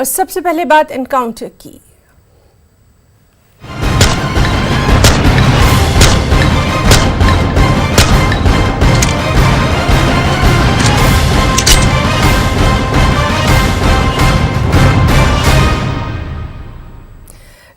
और सबसे पहले बात एनकाउंटर की।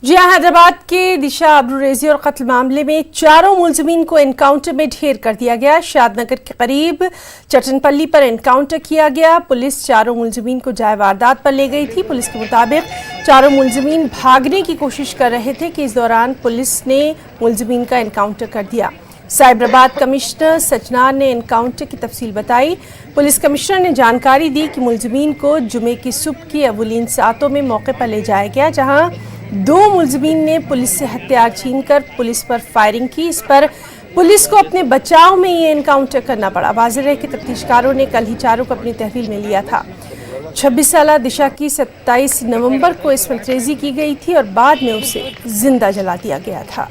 जी हैदराबाद के दिशा अब्रुरेजी और कत्ल मामले में चारों मुलजिमीन को एनकाउंटर में ढेर कर दिया गया। शादनगर के करीब चटनपल्ली पर एनकाउंटर किया गया। पुलिस चारों मुलजिमीन को जाए वारदात पर ले गई थी। पुलिस के मुताबिक चारों मुलजिमीन भागने की कोशिश कर रहे थे कि इस दौरान पुलिस ने मुलजिमीन का एनकाउंटर कर दिया। साइबराबाद कमिश्नर सचनार ने एनकाउंटर की तफसील बताई। पुलिस कमिश्नर ने जानकारी दी कि मुलजिमीन को जुमे की सुबह की अवलीन सातों में मौके पर ले जाया गया, जहां दो मुलजिमीन ने पुलिस से हथियार छीनकर पुलिस पर फायरिंग की। इस पर पुलिस को अपने बचाव में ये एनकाउंटर करना पड़ा। वाज़ेह है कि तफ्तीशकारों ने कल ही चारों को अपनी तहवील में लिया था। 26 साला दिशा की 27 नवंबर को इसमें तेजी की गई थी और बाद में उसे जिंदा जला दिया गया था।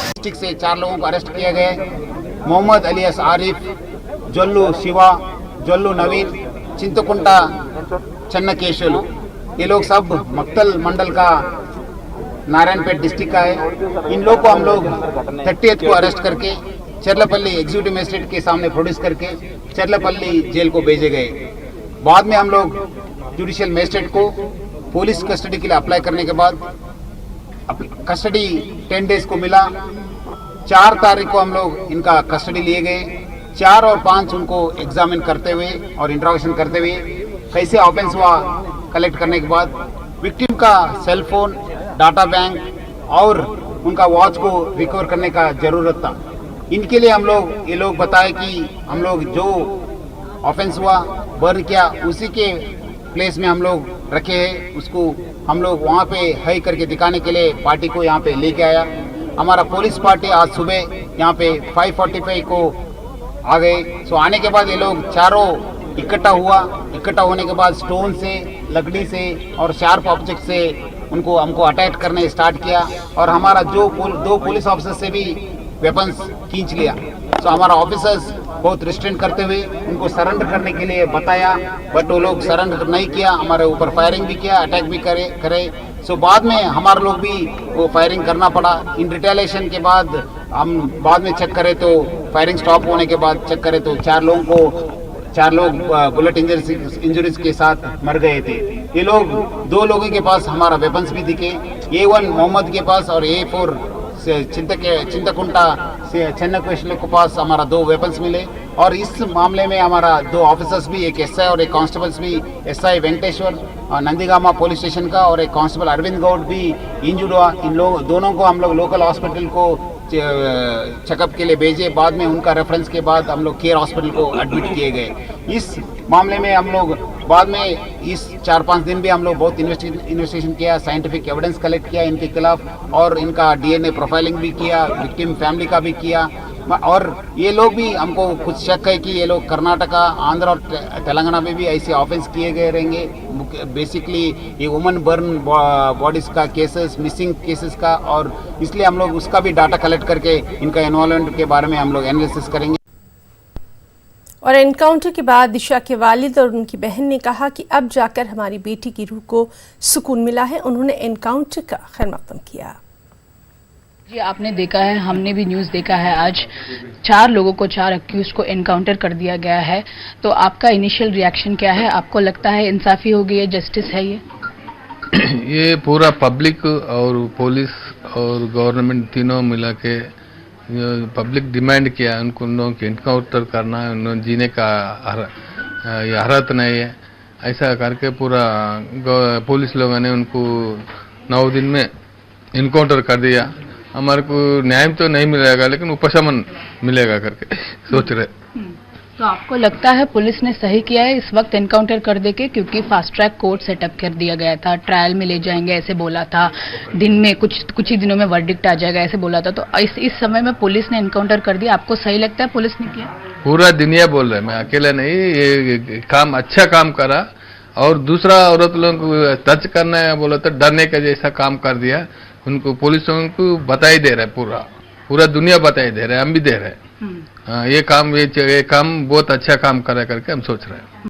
डिस्ट्रिक्ट से 4 लोगों को अरेस्ट किया गया। मोहम्मद अलियास आरिफ, जल्लू शिवा, जल्लू नवीन, चिंतकुंटा चन्नकेशवलु, ये लोग सब मक्तल मंडल का नारायणपेट डिस्ट्रिक्ट का है। इन लोग को हम लोग 30th को अरेस्ट करके चरलापल्ली एग्जीक्यूटिव मजिस्ट्रेट के सामने प्रोड्यूस करके चरलापल्ली जेल को भेजे गए। बाद में हम लोग जुडिशियल मजिस्ट्रेट को पुलिस कस्टडी के लिए अप्लाई करने के बाद कस्टडी 10 डेज को मिला। 4 तारीख को हम लोग इनका कस्टडी लिए गए। 4 और 5 उनको एग्जामिन करते हुए और इंट्रोगेशन करते हुए कैसे ऑफेंस हुआ कलेक्ट करने के बाद विक्टिम का सेल फोन, डाटा बैंक और उनका वॉच को रिकवर करने का जरूरत था। इनके लिए हम लोग ये लोग बताए कि हम लोग जो ऑफेंस हुआ बर्न किया उसी के प्लेस में हम लोग रखे हैं। उसको हम लोग वहाँ पे हाई करके दिखाने के लिए पार्टी को यहाँ पे लेके आया। हमारा पुलिस पार्टी आज सुबह यहाँ पे 5:45 को आ गए। सो आने के बाद ये लोग चारों इकट्ठा हुआ। इकट्ठा होने के बाद स्टोन से, लकड़ी से और शार्प ऑब्जेक्ट से उनको हमको अटैक करने स्टार्ट किया और हमारा दो पुलिस ऑफिसर से भी वेपन्स खींच लिया। तो हमारा ऑफिसर्स बहुत रिस्ट्रेंट करते हुए उनको सरेंडर करने के लिए बताया, बट वो लोग सरेंडर नहीं किया। हमारे ऊपर फायरिंग भी किया, अटैक भी करे। सो बाद में हमारे लोग भी वो फायरिंग करना पड़ा। इन रिटेलिएशन के बाद हम बाद में चेक करें तो फायरिंग स्टॉप होने के बाद चेक करें तो 4 लोग बुलेट इंजरीज के साथ मर गए थे। ये लोग 2 लोगों के पास हमारा वेपन्स भी दिखे। A1 मोहम्मद के पास और A4 चिंतकुंटा से चन्नकेशवलु के पास हमारा 2 वेपन्स मिले। और इस मामले में हमारा 2 ऑफिसर्स भी, एक SI और एक कांस्टेबल्स भी, SI Venkateshwar Nandigama police station का और एक कांस्टेबल अरविंद गौड भी इंजर्ड हुआ। इन लोग दोनों को हम लोग लोकल हॉस्पिटल को चेकअप के लिए भेजे। बाद में उनका रेफरेंस के बाद हम लोग केयर हॉस्पिटल को एडमिट किए गए। इस मामले में हम लोग बाद में इस 4-5 दिन भी हम लोग बहुत इन्वेस्टिगेशन किया, साइंटिफिक एविडेंस कलेक्ट किया इनके खिलाफ और इनका DNA प्रोफाइलिंग भी किया, विक्टिम फैमिली का भी किया। और ये लोग भी हमको कुछ शक है कि ये लोग कर्नाटका, आंध्र और तेलंगाना में भी ऐसे ऑफेंस किए गए रहेंगे। बेसिकली ये वुमन बर्न बॉडीज का केसेस, मिसिंग केसेस का, और इसलिए हम लोग उसका भी डाटा कलेक्ट करके इनका इन्वॉल्वमेंट के बारे में हम लोग एनालिसिस करेंगे। और एनकाउंटर के बाद दिशा के वालिद और उनकी बहन ने कहा कि अब जाकर हमारी बेटी की रूह को सुकून मिला है। उन्होंने एनकाउंटर का खैर मकदम किया। जी आपने देखा है, हमने भी न्यूज़ देखा है, आज 4 लोगों को, 4 अक्यूज को एनकाउंटर कर दिया गया है। तो आपका इनिशियल रिएक्शन क्या है? आपको लगता है इंसाफी हो गई है, जस्टिस है ये? ये पूरा पब्लिक और पुलिस और गवर्नमेंट तीनों मिला के पब्लिक डिमांड किया उनको, उन लोगों को एनकाउंटर करना है, उन्होंने जीने का अर्हत नहीं है, ऐसा करके पूरा पुलिस लोगों ने उनको 9 दिन में एनकाउंटर कर दिया। हमारे को न्याय तो नहीं मिलेगा लेकिन उपशमन मिलेगा करके सोच रहे। तो आपको लगता है पुलिस ने सही किया है इस वक्त एनकाउंटर कर दे के? क्योंकि फास्ट ट्रैक कोर्ट सेटअप कर दिया गया था, ट्रायल में ले जाएंगे ऐसे बोला था, दिन में कुछ ही दिनों में वर्डिक्ट आ जाएगा ऐसे बोला था। तो इस समय में पुलिस ने एनकाउंटर कर दिया, आपको सही लगता है पुलिस ने किया? पूरा दुनिया बोल रहा है, मैं अकेला नहीं, ये काम अच्छा काम करा। और दूसरा औरत लोगों को टच करना है बोला तो डरने का जैसा काम कर दिया। उनको पुलिस उनको बताई दे रहा है, पूरा दुनिया बताई दे रहा है, हम भी दे रहे हैं। ये काम बहुत अच्छा काम करा करके हम सोच रहे हैं।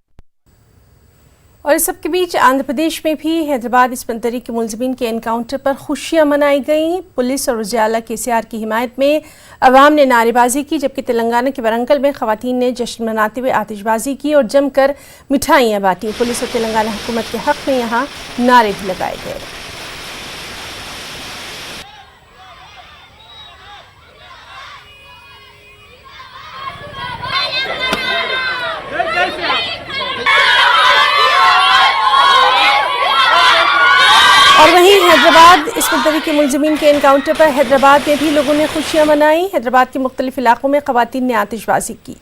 और इस सबके बीच आंध्र प्रदेश में भी हैदराबाद इस्पंतरी के मुलजिमीन के एनकाउंटर पर खुशियां मनाई गईं। पुलिस और उजाला केसीआर की हिमायत में अवाम ने नारेबाजी की, जबकि तेलंगाना के वरंगल में खवातीन ने जश्न मनाते हुए आतिशबाजी की और जमकर मिठाइयां बांटी। पुलिस और तेलंगाना हुकूमत के हक में यहाँ नारे भी लगाए गए। और वहीं हैदराबाद इस्पंतरी के मुलजिमीन के एनकाउंटर पर हैदराबाद में भी लोगों ने खुशियां मनाई। हैदराबाद के मुख्तलिफ इलाकों में खवातीन ने आतिशबाजी की।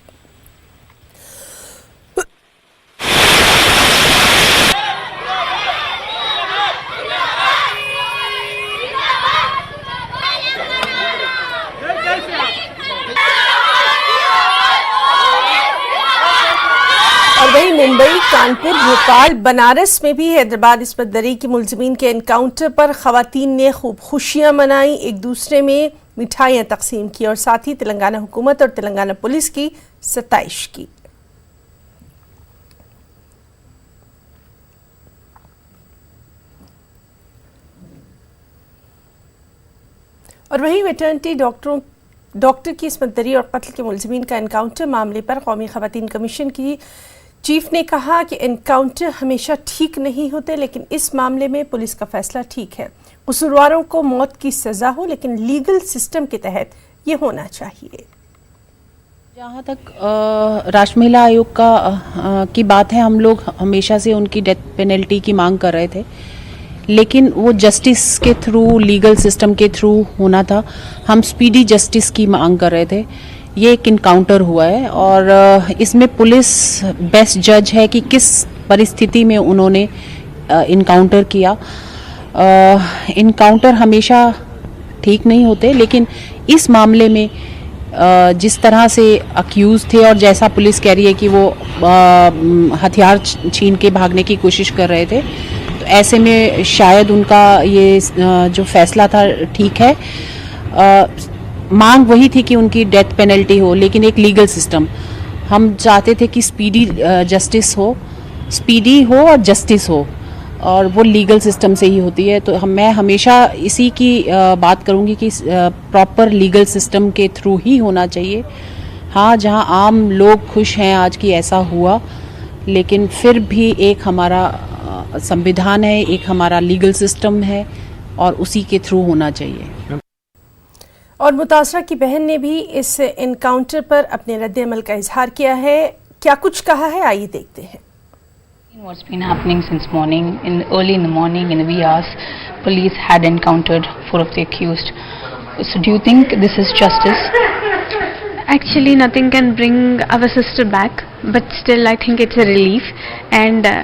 और वहीं मुंबई, कानपुर, भोपाल, बनारस में भी हैदराबाद इस्पंतरी के मुलजिमीन के एनकाउंटर पर खवातीन ने खूब खुशियां मनाई, एक दूसरे में मिठाइयां तकसीम की और साथ ही तेलंगाना हुकूमत और तेलंगाना पुलिस की सताइश की। और वहीं वेटरनिटी डॉक्टर की इस्पंतरी और कत्ल के मुलजिमीन का एनकाउंटर मामले पर कौमी खवातीन कमीशन की चीफ ने कहा कि एनकाउंटर हमेशा ठीक नहीं होते, लेकिन इस मामले में पुलिस का फैसला ठीक है। कसूरवारों को मौत की सजा हो, लेकिन लीगल सिस्टम के तहत ये होना चाहिए। जहाँ तक राष्ट्रीय महिला आयोग की बात है, हम लोग हमेशा से उनकी डेथ पेनल्टी की मांग कर रहे थे, लेकिन वो जस्टिस के थ्रू, लीगल सिस्टम के थ्रू होना था। हम स्पीडी जस्टिस की मांग कर रहे थे। ये एक इनकाउंटर हुआ है और इसमें पुलिस बेस्ट जज है कि किस परिस्थिति में उन्होंने इनकाउंटर किया। इनकाउंटर हमेशा ठीक नहीं होते, लेकिन इस मामले में जिस तरह से अक्यूज थे और जैसा पुलिस कह रही है कि वो हथियार छीन के भागने की कोशिश कर रहे थे, तो ऐसे में शायद उनका ये जो फैसला था ठीक है। मांग वही थी कि उनकी डेथ पेनल्टी हो, लेकिन एक लीगल सिस्टम हम चाहते थे कि स्पीडी जस्टिस हो, स्पीडी हो और जस्टिस हो, और वो लीगल सिस्टम से ही होती है। तो मैं हमेशा इसी की बात करूंगी कि प्रॉपर लीगल सिस्टम के थ्रू ही होना चाहिए। हाँ, जहाँ आम लोग खुश हैं आज कि ऐसा हुआ, लेकिन फिर भी एक हमारा संविधान है, एक हमारा लीगल सिस्टम है और उसी के थ्रू होना चाहिए। और मुतासरा की बहन ने भी इस एनकाउंटर पर अपने रद्द-ए-अमल का इजहार किया है। क्या कुछ कहा है, आइए देखते हैं। What's been happening since morning? Early in the morning, in the wee hours, police had encountered 4 of the accused. So, do you think this is justice? Actually, nothing can bring our sister back, but still, I think it's a relief, and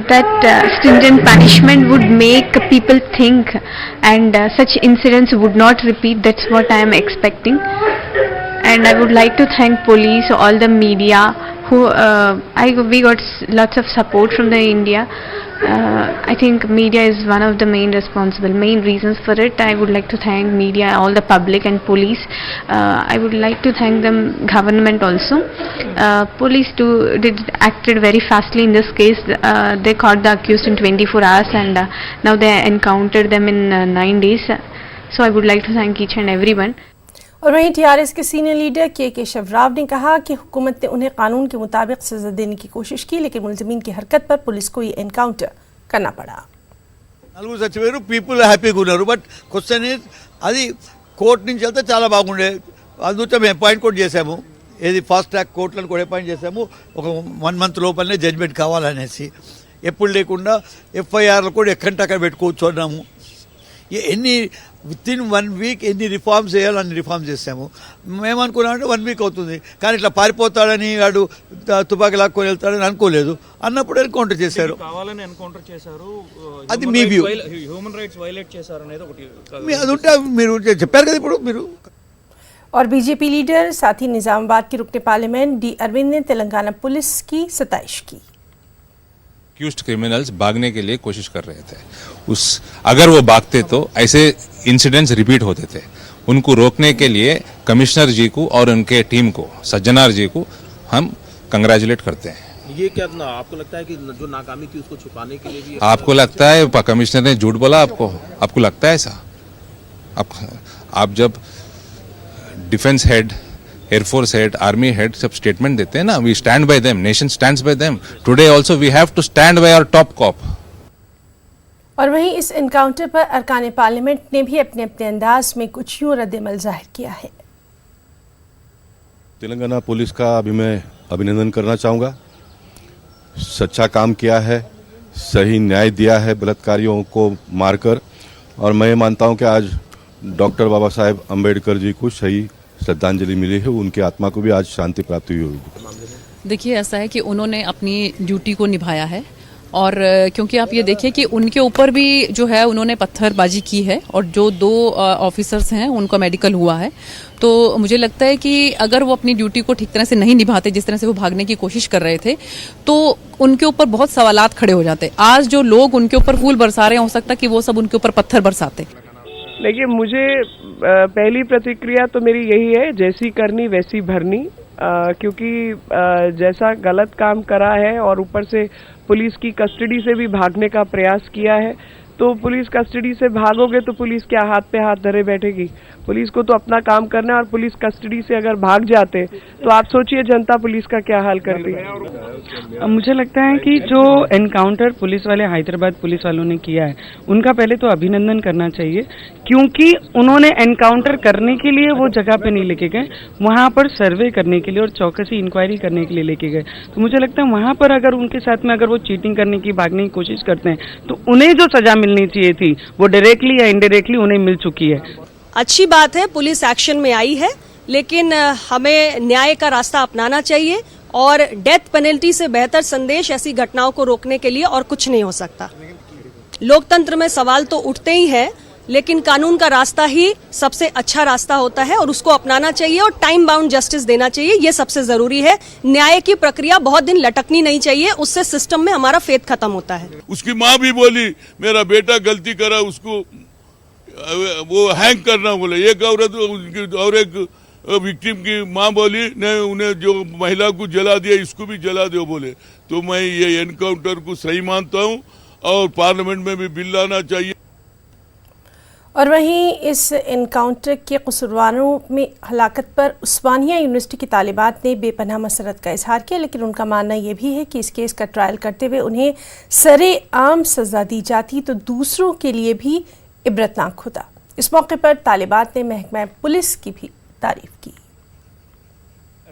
that stringent punishment would make people think, and such incidents would not repeat. That's what I am expecting, and I would like to thank police, all the media, who we got lots of support from the India. I think media is one of the main reasons for it. I would like to thank media, all the public and police. I would like to thank them, government also. Police acted very fastly in this case. They caught the accused in 24 hours, and now they encountered them in 9 days. So I would like to thank each and everyone. और वहीं TRS के senior leader के केशव राव ने कहा कि हुकूमत ने उन्हें कानून के मुताबिक सजा देने की कोशिश की, लेकिन मुलजिमीन की हरकत पर पुलिस को ये एनकाउंटर करना पड़ा। నలుగురు చచ్చిపోయారు, పీపుల్ హ్యాపీగా ఉన్నారు. బట్ క్వశ్చన్ ఇస్, అది కోర్టు నుంచి వెళ్తే చాలా బాగుండే. అందుకే మేము అపాయింట్ కూడా చేశాము, ఏది ఫాస్ట్ ట్రాక్ కోర్టులను కూడా అపాయింట్ చేశాము. ఒక 1 month లోపలనే జడ్జిమెంట్ కావాలనేసి. ఎప్పుడు లేకుండా ఎఫ్ఐఆర్లు కూడా ఎక్కడంటే పెట్టుకోవచ్చు అన్నాము. ఎన్ని వితిన్ 1 week ఎన్ని రిఫార్మ్స్ చేయాలో అన్ని రిఫార్మ్స్ చేసాము. మేమనుకున్నామంటే 1 week అవుతుంది, కానీ ఇట్లా పారిపోతాడని, వాడు తుపాకి లాక్కొని వెళ్తాడని అనుకోలేదు. అన్నప్పుడు ఎన్కౌంటర్ చేశారు. కావాలని ఎన్కౌంటర్ చేశారు, అది మీ వ్యూ. హ్యూమన్ రైట్స్ వైలేట్ చేశారు అనేది ఒకటి అది ఉంటే మీరు చెప్పారు కదా ఇప్పుడు మీరు. और बीजेपी लीडर साथ ही निजामाबाद के रुकने पार्लियामेंट डी अरविंद ने तेलंगाना पुलिस की सताइश की। एक्यूज्ड क्रिमिनल्स भागने के लिए कोशिश कर रहे थे, अगर वो भागते तो ऐसे इंसिडेंट्स रिपीट होते थे। उनको रोकने के लिए कमिश्नर जी को और उनके टीम को, सज्जनार जी को हम कंग्रेचुलेट करते हैं। ये क्या ना आपको लगता है कि जो नाकामी थी उसको छुपाने के लिए भी आपको लगता है कमिश्नर ने झूठ बोला? आपको लगता है ऐसा? आप जब defence head, air force head, army head सब स्टेटमेंट देते हैं ना, we stand by them, nation stands by them, today also we have to stand by our top cop. और वहीं इस एनकाउंटर पर अरकान पार्लियामेंट ने भी अपने अपने अंदाज में कुछ यूं रद्द-ए-अमल जाहिर किया है। तेलंगाना पुलिस का अभी मैं अभिनंदन करना चाहूँगा। सच्चा काम किया है, सही न्याय दिया है बलात्कारियों को मारकर, और मैं मानता हूँ कि आज डॉक्टर बाबा साहेब अम्बेडकर जी को सही श्रद्धांजलि मिली है, उनकी आत्मा को भी आज शांति प्राप्ति हुई होगी। देखिए, ऐसा है कि उन्होंने अपनी ड्यूटी को निभाया है, और क्योंकि आप ये देखिए कि उनके ऊपर भी जो है उन्होंने पत्थरबाजी की है, और जो 2 ऑफिसर्स हैं उनका मेडिकल हुआ है। तो मुझे लगता है कि अगर वो अपनी ड्यूटी को ठीक तरह से नहीं निभाते, जिस तरह से वो भागने की कोशिश कर रहे थे, तो उनके ऊपर बहुत सवालात खड़े हो जाते। आज जो लोग उनके ऊपर फूल बरसा रहे हैं, हो सकता है कि वो सब उनके ऊपर पत्थर बरसाते। देखिए, मुझे पहली प्रतिक्रिया तो मेरी यही है, जैसी करनी वैसी भरनी, क्योंकि जैसा गलत काम करा है और ऊपर से पुलिस की कस्टडी से भी भागने का प्रयास किया है, तो पुलिस कस्टडी से भागोगे तो पुलिस क्या हाथ पे हाथ धरे बैठेगी? पुलिस को तो अपना काम करना है, और पुलिस कस्टडी से अगर भाग जाते तो आप सोचिए जनता पुलिस का क्या हाल करती है। मुझे लगता है कि जो एनकाउंटर पुलिस वाले, हैदराबाद पुलिस वालों ने किया है, उनका पहले तो अभिनंदन करना चाहिए, क्योंकि उन्होंने एनकाउंटर करने के लिए वो जगह पे नहीं लेके गए, वहाँ पर सर्वे करने के लिए और चौकसी इंक्वायरी करने के लिए लेके गए। तो मुझे लगता है वहाँ पर अगर उनके साथ में अगर वो चीटिंग करने की, भागने की कोशिश करते हैं, तो उन्हें जो सजा मिलनी चाहिए थी वो डायरेक्टली या इनडायरेक्टली उन्हें मिल चुकी है। अच्छी बात है, पुलिस एक्शन में आई है, लेकिन हमें न्याय का रास्ता अपनाना चाहिए, और डेथ पेनल्टी से बेहतर संदेश ऐसी घटनाओं को रोकने के लिए और कुछ नहीं हो सकता। लोकतंत्र में सवाल तो उठते ही हैं, लेकिन कानून का रास्ता ही सबसे अच्छा रास्ता होता है, और उसको अपनाना चाहिए, और टाइम बाउंड जस्टिस देना चाहिए, ये सबसे जरूरी है। न्याय की प्रक्रिया बहुत दिन लटकनी नहीं चाहिए, उससे सिस्टम में हमारा फेथ खत्म होता है। उसकी माँ भी बोली मेरा बेटा गलती करा, उसको वो हैंग करना बोले। एक औरत और एक विक्टिम की माँ बोली नहीं, उन्हें जो महिला को जला दिया इसको भी जला दो बोले। तो मैं ये एनकाउंटर को सही मानता हूँ, और पार्लियामेंट में भी बिल लाना चाहिए। और वहीं इस एनकाउंटर के कसूरवारों में हलाकत पर उस्मानिया यूनिवर्सिटी की तालिबात ने बेपनाह मसरत का इजहार किया, लेकिन उनका मानना यह भी है कि इस केस का ट्रायल करते हुए उन्हें सरेआम सजा दी जाती तो दूसरों के लिए भी इबरतनाक होता। इस मौके पर तालिबात ने महकमा पुलिस की भी तारीफ की।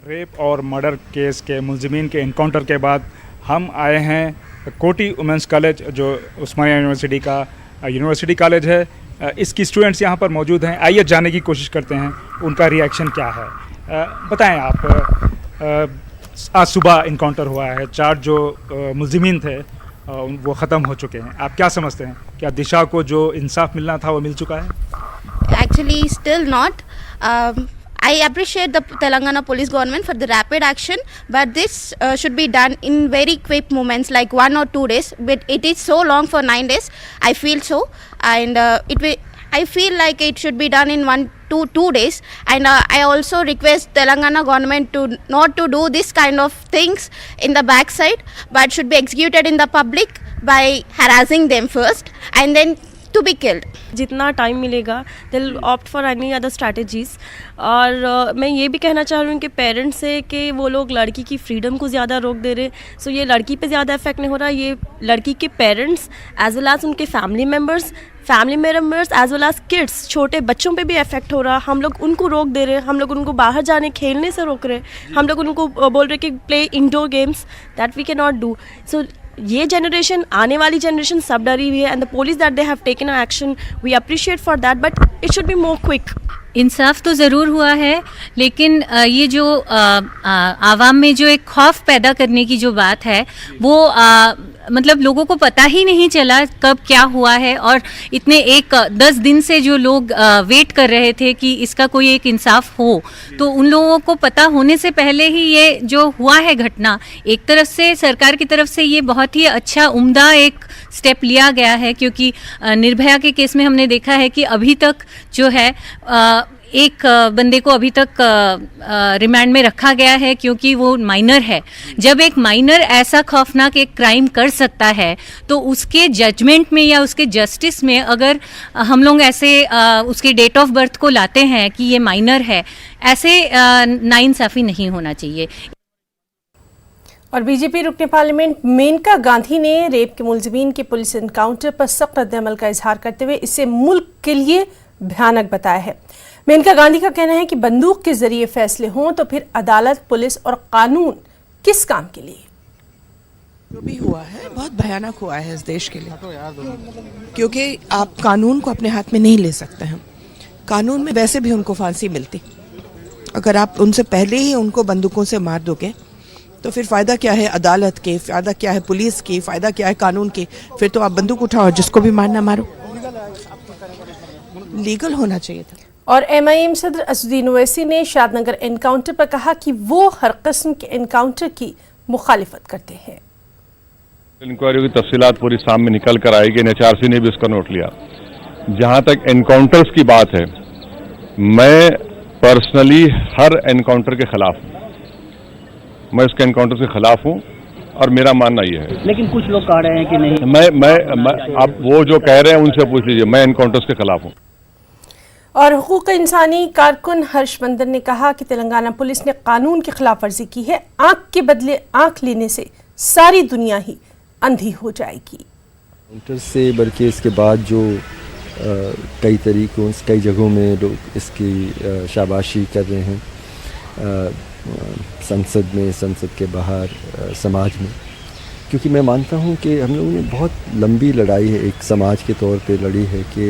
रेप और मर्डर केस के मुलजिमीन के एनकाउंटर के बाद हम आए हैं कोटी वुमेंस कॉलेज, जो उस्मानिया यूनिवर्सिटी का यूनिवर्सिटी कॉलेज है। इसकी स्टूडेंट्स यहाँ पर मौजूद हैं, आइए जानने की कोशिश करते हैं उनका रिएक्शन क्या है। बताएं आप, आज सुबह इनकाउंटर हुआ है, 4 जो मुलजिमीन थे वो ख़त्म हो चुके हैं, आप क्या समझते हैं? क्या दिशा को जो इंसाफ मिलना था वो मिल चुका है? Actually, still not. I appreciate the Telangana police government for the rapid action, but this should be done in very quick moments, like 1 or 2 days. But it is so long for 9 days. I feel so, and I feel like it should be done in 1 to 2 days. And I also request Telangana government to not to do this kind of things in the backside, but should be executed in the public by harassing them first, and then to be killed. जितना time मिलेगा they'll opt for any other strategies। और मैं ये भी कहना चाह रही हूँ कि पेरेंट्स से कि वो लोग लड़की की फ्रीडम को ज़्यादा रोक दे रहे, सो ये लड़की पे ज़्यादा इफेक्ट नहीं हो रहा, ये लड़की के पेरेंट्स एज वेल एज उनके family members as well as kids, छोटे बच्चों पे भी इफेक्ट हो रहा। हम लोग उनको रोक दे रहे, हम लोग उनको बाहर जाने खेलने से रोक रहे, हम लोग उनको बोल रहे कि play indoor games, that we can not do. So ये जनरेशन, आने वाली जनरेशन सब डरी हुई है, and the police that they have taken action, we appreciate for that, but it should be more quick. इंसाफ तो ज़रूर हुआ है, लेकिन ये जो आवाम में जो एक खौफ पैदा करने की जो बात है वो मतलब लोगों को पता ही नहीं चला कब क्या हुआ है, और इतने 10 दिन से जो लोग वेट कर रहे थे कि इसका कोई एक इंसाफ हो, तो उन लोगों को पता होने से पहले ही ये जो हुआ है घटना, एक तरफ से सरकार की तरफ से ये बहुत ही अच्छा उम्दा एक स्टेप लिया गया है, क्योंकि निर्भया के केस में हमने देखा है कि अभी तक जो है एक बंदे को अभी तक रिमांड में रखा गया है क्योंकि वो माइनर है। जब एक माइनर ऐसा खौफनाक एक क्राइम कर सकता है तो उसके जजमेंट में या उसके जस्टिस में अगर हम लोग ऐसे उसके डेट ऑफ बर्थ को लाते हैं कि ये माइनर है, ऐसे नाइंसाफी नहीं होना चाहिए। और बीजेपी रुकने पार्लियामेंट मेनका गांधी ने रेप के मुलजिमीन के पुलिस एनकाउंटर पर सख्त रद्द-ए-अमल का इजहार करते हुए इसे मुल्क के लिए भयानक बताया है। मेनका गांधी का कहना है कि बंदूक के जरिए फैसले हों तो फिर अदालत, पुलिस और कानून किस काम के लिए? जो भी हुआ है बहुत भयानक हुआ है इस देश के लिए, क्योंकि आप कानून को अपने हाथ में नहीं ले सकते हैं। कानून में वैसे भी उनको फांसी मिलती, अगर आप उनसे पहले ही उनको बंदूकों से मार दोगे तो फिर फ़ायदा क्या है अदालत के, फ़ायदा क्या है पुलिस की, फ़ायदा क्या है कानून की? फिर तो आप बंदूक उठाओ, जिसको भी मारना मारो। लीगल होना चाहिए था। और एमआईएम सदर असदुद्दीन ओवैसी ने शादनगर एनकाउंटर पर कहा कि वो हर किस्म के एनकाउंटर की मुखालिफत करते हैं। इंक्वायरी की तफसीलात पूरी सामने निकल कर आएगी। एनएचआरसी ने भी उसका नोट लिया। जहां तक एनकाउंटर्स की बात है, मैं पर्सनली हर एनकाउंटर के खिलाफ हूं। मैं उसके एनकाउंटर के खिलाफ हूं और मेरा मानना यह है। लेकिन कुछ लोग कह रहे हैं कि नहीं। मैं आप वो जो कह रहे हैं उनसे पूछ लीजिए, मैं एनकाउंटर्स के खिलाफ हूं। और हुकूक इंसानी कारकुन हर्षवर्धन ने कहा कि तेलंगाना पुलिस ने कानून की खिलाफ वर्जी की है। आंख के बदले आंख लेने से सारी दुनिया ही अंधी हो जाएगी। काउंटर से बल्कि इसके बाद जो कई तरीकों से कई जगहों में लोग इसकी शाबाशी कर रहे हैं, संसद में, संसद के बाहर, समाज में, क्योंकि मैं मानता हूं कि हम लोगों ने बहुत लंबी लड़ाई है एक समाज के तौर पे लड़ी है कि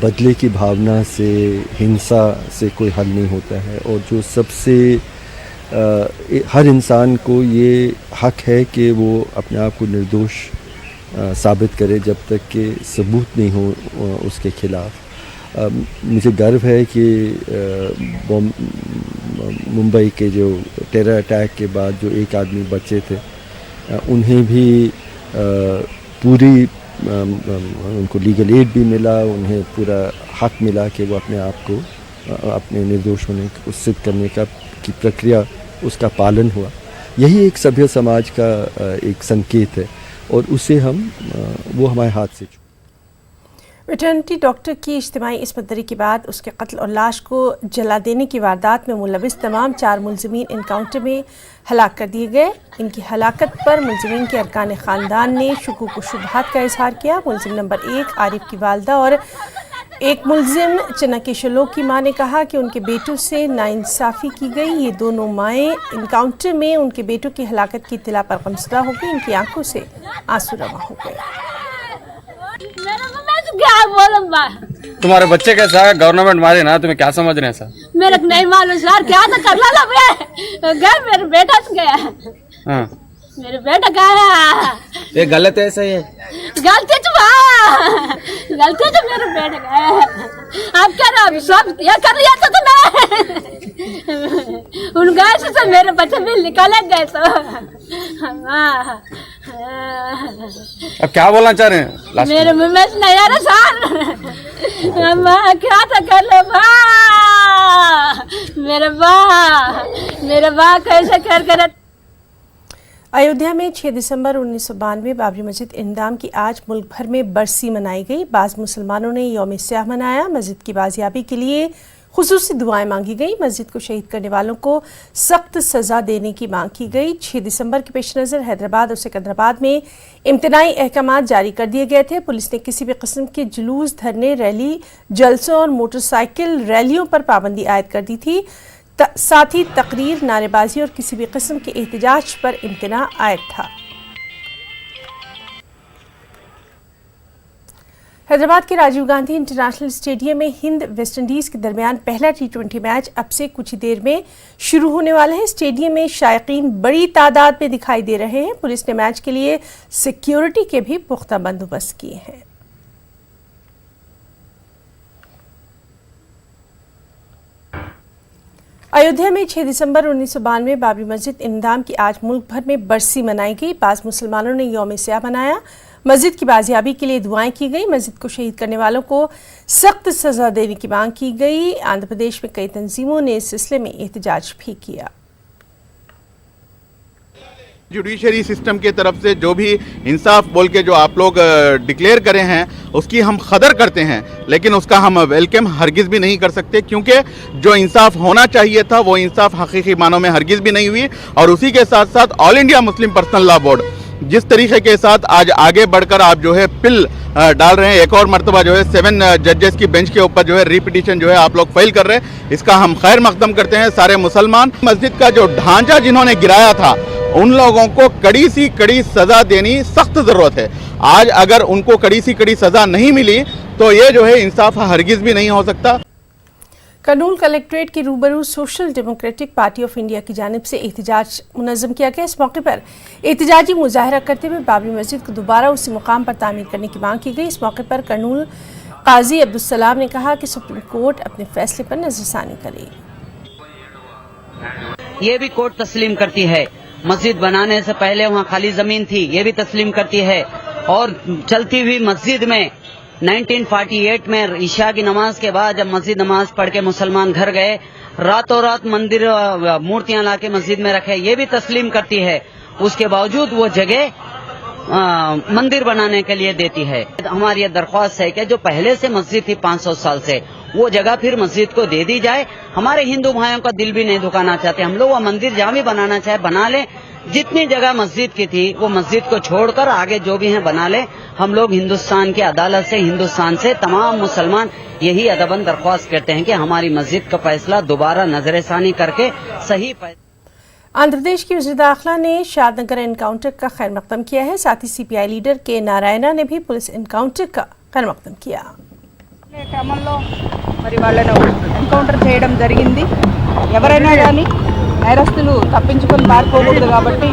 बदले की भावना से, हिंसा से कोई हल नहीं होता है। और जो सबसे हर इंसान को ये हक है कि वो अपने आप को निर्दोष साबित करे जब तक कि सबूत नहीं हो उसके खिलाफ। मुझे गर्व है कि मुंबई के जो टेरर अटैक के बाद जो एक आदमी बचे थे, उन्हें भी पूरी उनको लीगल एड भी मिला, उन्हें पूरा हक मिला कि वो अपने आप को अपने निर्दोष होने को सिद्ध करने की प्रक्रिया उसका पालन हुआ। यही एक सभ्य समाज का एक संकेत है और उसे वो हमारे हाथ से। वेटरनिटी डॉक्टर की इज्तिमाई इस्मत दरी के बाद उसके कत्ल और लाश को जला देने की वारदात में मुलविस तमाम 4 मुलजिमीन एनकाउंटर में हलाक कर दिए गए। इनकी हलाकत पर मुलजिमीन के अरकान ख़ानदान ने शुकूक व शुबहात का इजहार किया। मुलजिम नंबर 1 आरिफ की वालदा और एक मुलजिम चन्नाकेशलों की मां ने कहा कि उनके बेटों से नाइंसाफ़ी की गई। ये दोनों माएँ इनकाउंटर में उनके बेटों की हलाकत की इत्तला पर गमज़दा हो गई। इनकी आंखों से आंसू रवा हो गए। क्या बोलूं तुम्हारे बच्चे कैसा है? गवर्नमेंट मारे ना, तुम्हें क्या समझ रहे हैं सर? मेरे को नहीं मालूम सर, क्या तो कर ला गया, मेरे बेटा से गया। हाँ। मेरे बेटा गया। ये गलत है, सही है? गलती तो मेरे बेटा गया। आप क्या ना सब ये कर लिया था तो मैं उन गए से मेरे बच्चे भी निकाले गए तो। अब क्या बोलना चाह रहे हैं? मेरे मुंह में नहीं आ रहा सर। क्या तो कर ले मेरे बा कैसे कर अयोध्या में 6 दिसंबर 1992 बाबरी मस्जिद इंहदाम की आज मुल्क भर में बरसी मनाई गई। बाज़ मुसलमानों ने यौम स्याह मनाया। मस्जिद की बाजियाबी के लिए खुसूसी दुआएं मांगी गई। मस्जिद को शहीद करने वालों को सख्त सज़ा देने की मांग की गई। 6 दिसंबर के पेश नज़र हैदराबाद और सिकंदराबाद में इम्तनाई अहकामात जारी कर दिए गए थे। पुलिस ने किसी भी किस्म के जुलूस, धरने, रैली, जलसों और मोटरसाइकिल रैलियों पर पाबंदी आयद कर दी थी। साथ ही तकरीर, नारेबाजी और किसी भी किस्म के एहतजाज पर इम्तना आयद था। हैदराबाद के राजीव गांधी इंटरनेशनल स्टेडियम में हिंद वेस्ट इंडीज के दरमियान पहला T20 मैच अब से कुछ ही देर में शुरू होने वाला है। स्टेडियम में शायकीन बड़ी तादाद में दिखाई दे रहे हैं। पुलिस ने मैच के लिए सिक्योरिटी के भी पुख्ता बंदोबस्त किए हैं। अयोध्या में 6 दिसंबर 1992 बाबरी मस्जिद इंहदाम की आज मुल्क भर में बरसी मनाई गई। बाज़ मुसलमानों ने यौम स्याह मनाया। मस्जिद की बाजियाबी के लिए दुआएं की गई। मस्जिद को शहीद करने वालों को सख्त सजा देने की मांग की गई। आंध्र प्रदेश में कई तंजीमों ने इस सिलसिले में एहतजाज भी किया। जुडिशरी सिस्टम की तरफ से जो भी इंसाफ बोल के जो आप लोग डिक्लेयर करे हैं उसकी हम कदर करते हैं, लेकिन उसका हम वेलकम हरगिज़ भी नहीं कर सकते, क्योंकि जो इंसाफ होना चाहिए था वो इंसाफ हकीकी मानों में हरगिज़ भी नहीं हुई। और उसी के साथ साथ all India Muslim personal law board जिस तरीके के साथ आज आगे बढ़कर आप जो है पिल डाल रहे हैं, एक और मरतबा जो है 7 जजेस की बेंच के ऊपर जो है रिपीटिशन जो है आप लोग फाइल कर रहे हैं, इसका हम खैर मकदम करते हैं सारे मुसलमान। मस्जिद का जो ढांचा जिन्होंने गिराया था उन लोगों को कड़ी सी कड़ी सजा देनी सख्त जरूरत है। आज अगर उनको कड़ी सी कड़ी सजा नहीं मिली तो ये जो है इंसाफ हरगिज़ भी नहीं हो सकता। कर्नूल कलेक्ट्रेट के रूबरू social democratic party of India की जानिब से एहतजाज मुनज़्ज़म किया गया। इस मौके पर एहतजाजी मुजाहरा करते हुए बाबरी मस्जिद को दोबारा उसी मुकाम पर तामीर करने की मांग की गई। इस मौके पर कर्नूल काजी अब्दुल-सलाम ने कहा कि सुप्रीम कोर्ट अपने फैसले पर नजरसानी करे। ये भी कोर्ट तस्लीम करती है, मस्जिद बनाने से पहले वहाँ खाली जमीन थी, ये भी तस्लीम करती है। और चलती हुई मस्जिद में 1948 में ईशा की नमाज के बाद जब मस्जिद नमाज पढ़ के मुसलमान घर गए, रातों रात मंदिर मूर्तियां लाके मस्जिद में रखे, ये भी तस्लीम करती है। उसके बावजूद वो जगह मंदिर बनाने के लिए देती है। हमारी ये दरख्वास्त है कि जो पहले से मस्जिद थी 500 साल से, वो जगह फिर मस्जिद को दे दी जाए। हमारे हिंदू भाइयों का दिल भी नहीं दुखाना चाहते, हम लोग वो मंदिर जहाँ भी बनाना चाहे बना लें। जितनी जगह मस्जिद की थी वो मस्जिद को छोड़कर आगे जो भी है बना लें। हम लोग हिंदुस्तान की अदालत से, हिंदुस्तान से तमाम मुसलमान यही अदबन दरख्वास्त करते हैं कि हमारी मस्जिद का फैसला दोबारा नजरसानी करके सही। आंध्र प्रदेश की वज़ीर दाखिला ने शादनगर एनकाउंटर का खैर मकदम किया है। साथ ही सीपीआई लीडर के नारायणा ने भी पुलिस एनकाउंटर का खैर मकदम किया। క్రమంలో మరి వాళ్ళను ఎన్కౌంటర్ చేయడం జరిగింది। ఎవరైనా కానీ నేరస్తులు తప్పించుకొని పారిపోకూడదు కాబట్టి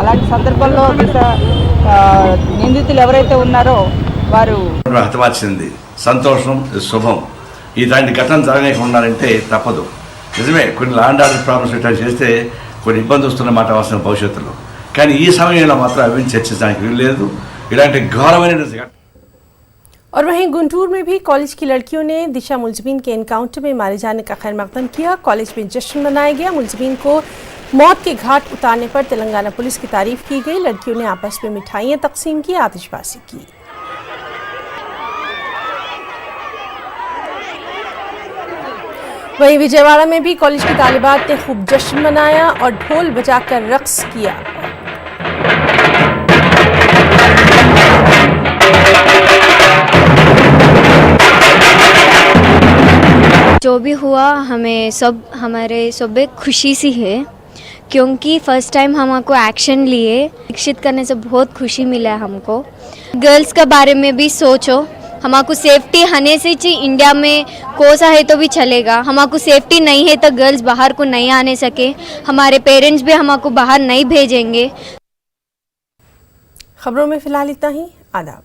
అలాంటి సందర్భంలో నిందితులు ఎవరైతే ఉన్నారో వారు హతమార్చింది సంతోషం, శుభం। ఇలాంటి ఘటన జరగకుండాలంటే తప్పదు। నిజమే కొన్ని ల్యాండ్ ఆర్డర్ ప్రాబ్లమ్స్ ఇట్లా చేస్తే కొన్ని ఇబ్బంది వస్తున్న మాట వస్తున్న భవిష్యత్తులో, కానీ ఈ సమయంలో మాత్రం అవి చర్చించడానికి వీలు లేదు। ఇలాంటి ఘోరమైన और वहीं गुंटूर में भी कॉलेज की लड़कियों ने दिशा मुलजमीन के एनकाउंटर में मारे जाने का खैर मकदम किया। कॉलेज में जश्न मनाया गया। मुलजमीन को मौत के घाट उतारने पर तेलंगाना पुलिस की तारीफ की गई। लड़कियों ने आपस में मिठाइयां तकसीम की, आतिशबाजी की। वहीं विजयवाड़ा में भी कॉलेज की तालिबात ने खूब जश्न मनाया और ढोल बजाकर रक्स किया। जो भी हुआ हमारे सब खुशी सी है, क्योंकि फर्स्ट टाइम हमको एक्शन लिए शिक्षित करने से बहुत खुशी मिला है हमको। गर्ल्स के बारे में भी सोचो, हमको सेफ्टी होने से चाहिए। इंडिया में कोसा है तो भी चलेगा, हमको सेफ्टी नहीं है तो गर्ल्स बाहर को नहीं आने सके, हमारे पेरेंट्स भी हमको बाहर नहीं भेजेंगे। खबरों में फिलहाल इतना ही। आदाब।